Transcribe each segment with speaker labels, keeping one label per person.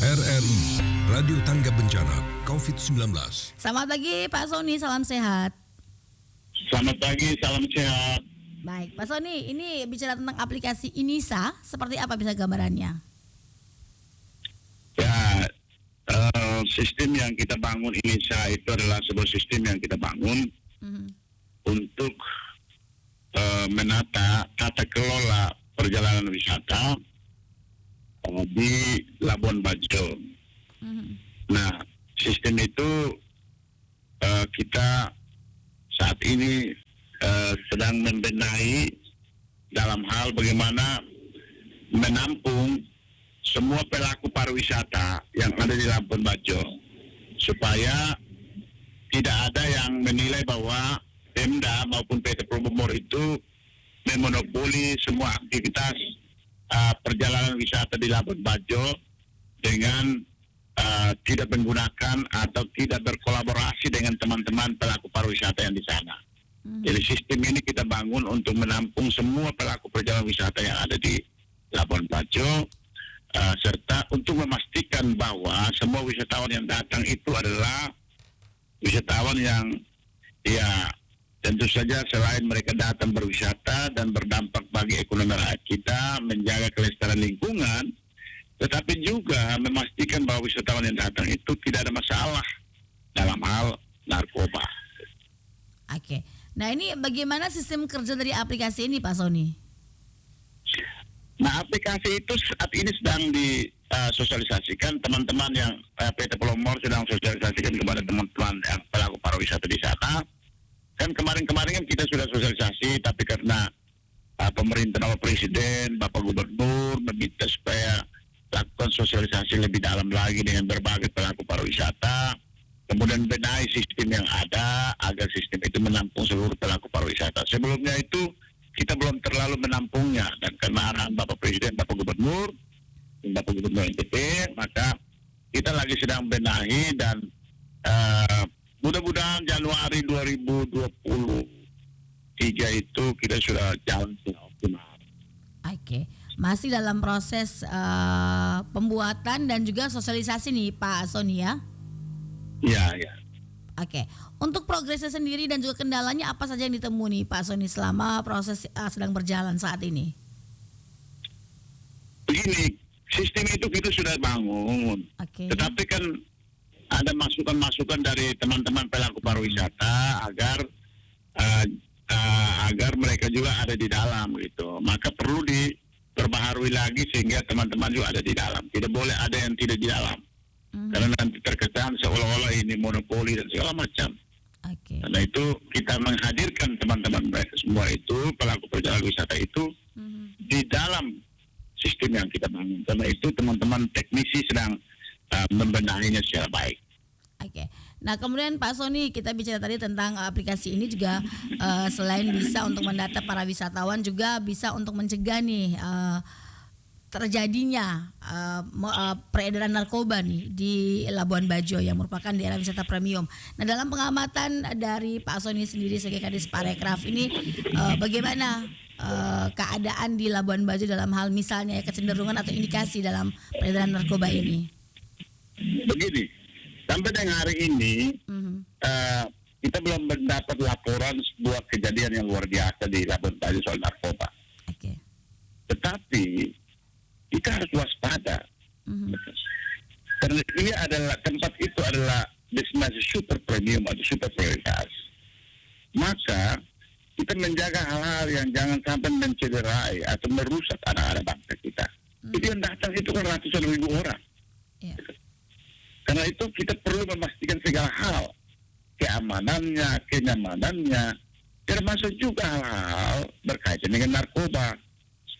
Speaker 1: RRI Radio Tangga Bencana COVID-19.
Speaker 2: Selamat pagi Pak Sony, salam sehat.
Speaker 3: Selamat pagi, salam sehat.
Speaker 2: Baik, Pak Sony, ini bicara tentang aplikasi Inisa, seperti apa bisa gambarannya?
Speaker 3: Ya, sistem yang kita bangun Inisa itu adalah sebuah sistem yang kita bangun untuk menata tata kelola perjalanan wisata di Labuan Bajo. Nah, sistem itu kita saat ini sedang membenahi dalam hal bagaimana menampung semua pelaku pariwisata yang ada di Labuan Bajo supaya tidak ada yang menilai bahwa Pemda maupun PT Promomor itu memonopoli semua aktivitas perjalanan wisata di Labuan Bajo dengan tidak menggunakan atau tidak berkolaborasi dengan teman-teman pelaku pariwisata yang di sana. Jadi sistem ini kita bangun untuk menampung semua pelaku perjalanan wisata yang ada di Labuan Bajo, serta untuk memastikan bahwa semua wisatawan yang datang itu adalah wisatawan yang ya tentu saja selain mereka datang berwisata dan berdampak bagi ekonomi rakyat kita, menjaga kelestarian lingkungan, tetapi juga memastikan bahwa wisatawan yang datang itu tidak ada masalah dalam hal narkoba.
Speaker 2: Oke, nah ini bagaimana sistem kerja dari aplikasi ini Pak Sony?
Speaker 3: Nah, aplikasi itu saat ini sedang disosialisasikan teman-teman yang PT Promomor sedang sosialisasikan kepada teman-teman yang pelaku pariwisata di sana. Kan kemarin-kemarin kan kita sudah sosialisasi, tapi karena pemerintah Bapak Presiden, Bapak Gubernur meminta supaya lakukan sosialisasi lebih dalam lagi dengan berbagai pelaku pariwisata, kemudian benahi sistem yang ada agar sistem itu menampung seluruh pelaku pariwisata. Sebelumnya itu kita belum terlalu menampungnya, dan karena arahan Bapak Presiden, Bapak Gubernur NTT, maka kita lagi sedang benahi dan mudah-mudahan Januari 2023 itu kita sudah jalan optimal.
Speaker 2: Oke, masih dalam proses pembuatan dan juga sosialisasi nih Pak Sony ya?
Speaker 3: Ya.
Speaker 2: Oke, untuk progresnya sendiri dan juga kendalanya apa saja yang ditemui Pak Sony selama proses sedang berjalan saat ini?
Speaker 3: Begini, sistem itu kita sudah bangun, tetapi kan ada masukan-masukan dari teman-teman pelaku pariwisata agar mereka juga ada di dalam gitu. Maka perlu diperbaharui lagi sehingga teman-teman juga ada di dalam. Tidak boleh ada yang tidak di dalam. Karena nanti terkesan seolah-olah ini monopoli dan segala macam. Karena itu kita menghadirkan teman-teman mereka semua itu, pelaku perjalanan wisata itu di dalam sistem yang kita bangun. Karena itu teman-teman teknisi sedang membenahinya secara baik.
Speaker 2: Oke, nah kemudian Pak Sony, kita bicara tadi tentang aplikasi ini juga selain bisa untuk mendata para wisatawan, juga bisa untuk mencegah nih terjadinya peredaran narkoba nih di Labuan Bajo yang merupakan daerah wisata premium. Nah, dalam pengamatan dari Pak Sony sendiri sebagai Kadis Parekraf ini, bagaimana keadaan di Labuan Bajo dalam hal misalnya kecenderungan atau indikasi dalam peredaran narkoba ini?
Speaker 3: Begini, sampai dengan hari ini kita belum mendapat laporan sebuah kejadian yang luar biasa di Labuan Bajo soal narkoba. Tetapi kita harus waspada. Karena ini adalah tempat itu adalah destinasi super premium atau super prioritas. Maka kita menjaga hal-hal yang jangan sampai mencederai atau merusak anak-anak bangsa kita. Itu yang datang itu kan ratusan ribu orang. Karena itu kita perlu memastikan segala hal, keamanannya, kenyamanannya, termasuk juga hal-hal berkaitan dengan narkoba.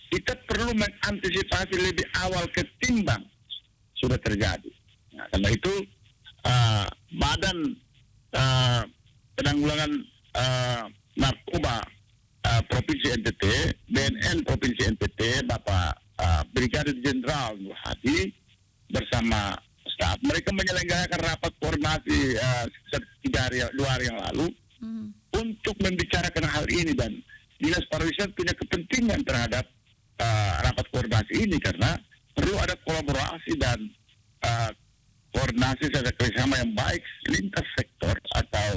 Speaker 3: Kita perlu mengantisipasi lebih awal ketimbang sudah terjadi. Nah, karena itu Badan Penanggulangan Narkoba Provinsi NTT, BNN Provinsi NTT, Bapak Brigadir Jenderal Nur Hadi bersama staf, mereka menyelenggarakan rapat koordinasi 2 hari yang lalu untuk membicarakan hal ini, dan Dinas Pariwisata punya kepentingan terhadap rapat koordinasi ini karena perlu ada kolaborasi dan koordinasi serta kerjasama yang baik lintas sektor atau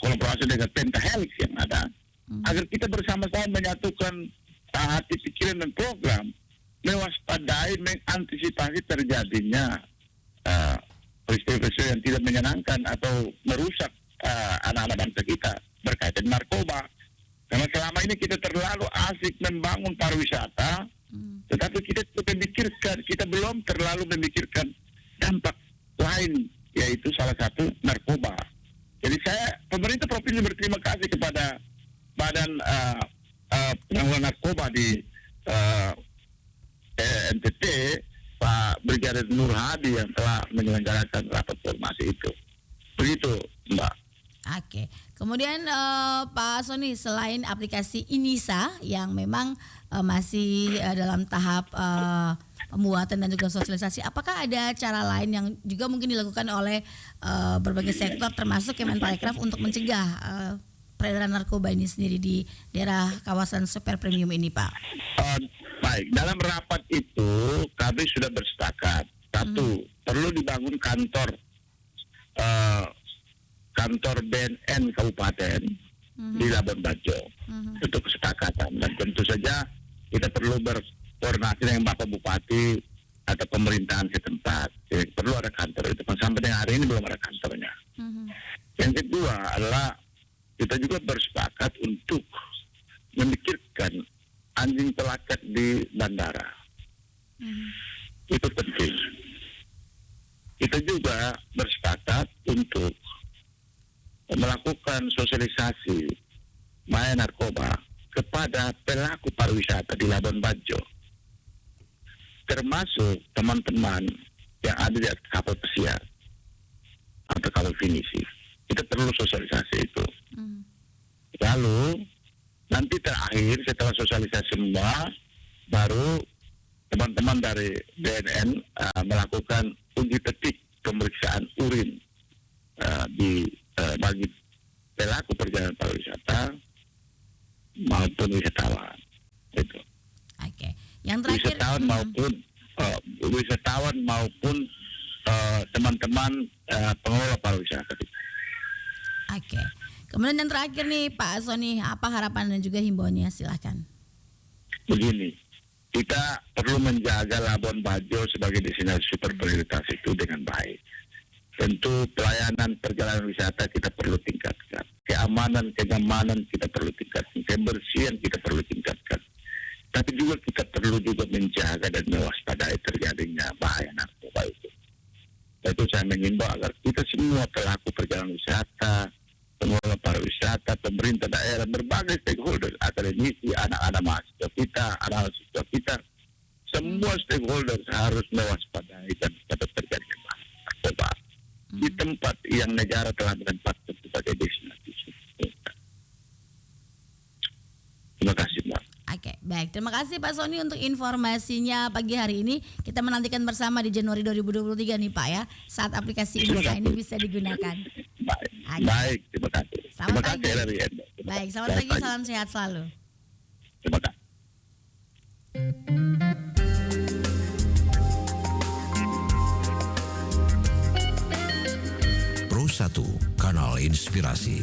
Speaker 3: kolaborasi dengan pentahelix yang ada, agar kita bersama-sama menyatukan hati pikiran dan program, mewaspadai, mengantisipasi terjadinya peristiwa-peristiwa yang tidak menyenangkan atau merusak anak-anak bangsa kita berkaitan narkoba. Karena selama ini kita terlalu asik membangun pariwisata, tetapi kita belum terlalu memikirkan dampak lain, yaitu salah satu narkoba. Jadi pemerintah provinsi berterima kasih kepada Badan Penanggulangan Narkoba di NTT, Pak Brigadir Nur Hadi yang telah menyelenggarakan rapat koordinasi itu. Begitu, Mbak.
Speaker 2: Oke. Kemudian Pak Sony, selain aplikasi Inisa yang memang masih dalam tahap pembuatan dan juga sosialisasi, apakah ada cara lain yang juga mungkin dilakukan oleh berbagai sektor termasuk Kemenparekraf untuk mencegah peredaran narkoba ini sendiri di daerah kawasan super premium ini, Pak?
Speaker 3: Baik, dalam rapat itu kami sudah bersepakat. Satu, perlu dibangun kantor BNN Kabupaten di Labuan Bajo. Itu kesepakatan, dan tentu saja kita perlu berkoordinasi dengan Bapak Bupati atau pemerintahan setempat. Jadi perlu ada kantor itu. Sampai dengan hari ini belum ada kantornya. Yang kedua adalah kita juga bersepakat untuk memikirkan anjing pelacak di bandara. Itu penting. Kita juga bersepakat untuk melakukan sosialisasi bahaya narkoba kepada pelaku pariwisata di Labuan Bajo, termasuk teman-teman yang ada di kapal pesiar atau kapal finisi. Kita perlu sosialisasi itu. Lalu nanti terakhir setelah sosialisasi semua, baru teman-teman dari BNN melakukan uji petik pemeriksaan urin bagi pelaku perjalanan pariwisata maupun wisatawan. Itu.
Speaker 2: Oke. Yang terakhir,
Speaker 3: wisatawan maupun teman-teman pengelola pariwisata.
Speaker 2: Oke. Kemudian yang terakhir nih Pak Sony, apa harapan dan juga himbauannya? Silakan.
Speaker 3: Begini, kita perlu menjaga Labuan Bajo sebagai destinasi super prioritas itu dengan baik. Tentu pelayanan perjalanan wisata kita perlu tingkatkan, kenyamanan kita perlu tingkatkan, kebersihan kita perlu tingkatkan. Tapi juga kita perlu juga menjaga dan mewaspadai terjadinya bahaya narkoba itu. Itu saya mengimbau agar kita semua pelaku perjalanan wisata, pengelola pariwisata, pemerintah daerah, berbagai stakeholder, akademisi, anak-anak mahasiswa kita, anak-anak siswa kita, semua stakeholder harus mewaspadai dan dapat terjadinya bahaya narkoba di tempat yang negara telah menempatkan sebagai destinasi. Terima kasih, Mbak.
Speaker 2: Oke, baik. Terima kasih Pak Sony untuk informasinya pagi hari ini. Kita menantikan bersama di Januari 2023 nih Pak ya, saat aplikasi Inisa ini bisa digunakan.
Speaker 3: Baik, terima kasih.
Speaker 2: Selamat pagi.
Speaker 3: Terima
Speaker 2: Baik, selamat pagi, salam sehat selalu.
Speaker 3: Terima kasih.
Speaker 1: Pro 1, kanal inspirasi.